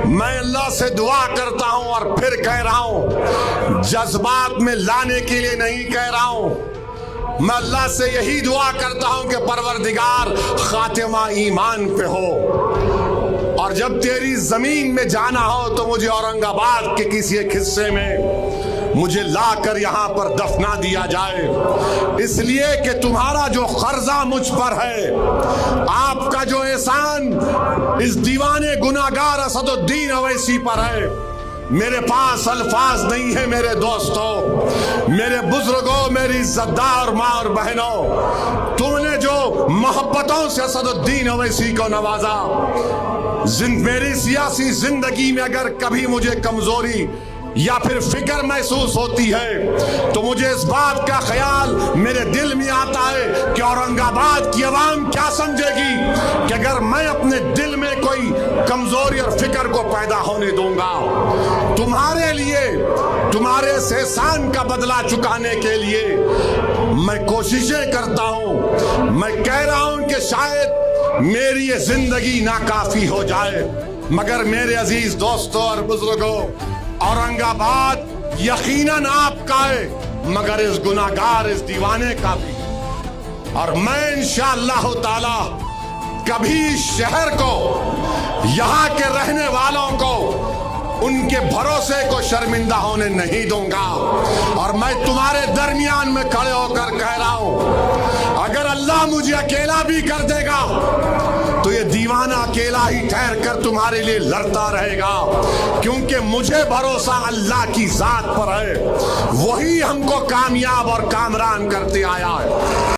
میں اللہ سے دعا کرتا ہوں اور پھر کہہ رہا ہوں، جذبات میں لانے کے لیے نہیں کہہ رہا ہوں، میں اللہ سے یہی دعا کرتا ہوں کہ پروردگار خاتمہ ایمان پہ ہو، اور جب تیری زمین میں جانا ہو تو مجھے اورنگ آباد کے کسی ایک حصے میں مجھے لا کر یہاں پر دفنا دیا جائے، اس لیے کہ تمہارا جو قرضہ مجھ پر ہے، آپ کا جو احسان اس دیوانے گناہگار اسد الدین اویسی پر ہے، میرے پاس الفاظ نہیں ہے میرے دوستوں، میرے بزرگوں، میری عزت دار ماں اور بہنوں، تم نے جو محبتوں سے اسد الدین اویسی کو نوازا، میری سیاسی زندگی میں اگر کبھی مجھے کمزوری یا پھر فکر محسوس ہوتی ہے تو مجھے اس بات کا خیال میرے دل میں آتا ہے کہ اورنگ آباد کی عوام کیا سمجھے گی کہ اگر میں اپنے دل میں کوئی کمزوری اور فکر کو پیدا ہونے دوں گا، تمہارے لیے، تمہارے اس احسان کا بدلہ چکانے کے لیے میں کوششیں کرتا ہوں۔ میں کہہ رہا ہوں کہ شاید میری یہ زندگی ناکافی ہو جائے، مگر میرے عزیز دوستوں اور بزرگوں، اورنگ آباد یقیناً آپ کا ہے، مگر اس گناہگار، اس دیوانے کا بھی، اور میں انشاءاللہ تعالی کبھی شہر کو، یہاں کے رہنے والوں کو، ان کے بھروسے کو شرمندہ ہونے نہیں دوں گا، اور میں تمہارے درمیان میں کھڑے ہو کر کہہ رہا ہوں، اگر اللہ مجھے اکیلا بھی کر دے گا تو یہ دیوانہ اکیلا ہی ٹھہر کر تمہارے لیے لڑتا رہے گا، کیونکہ مجھے بھروسہ اللہ کی ذات پر ہے، وہی ہم کو کامیاب اور کامران کرتے آیا ہے۔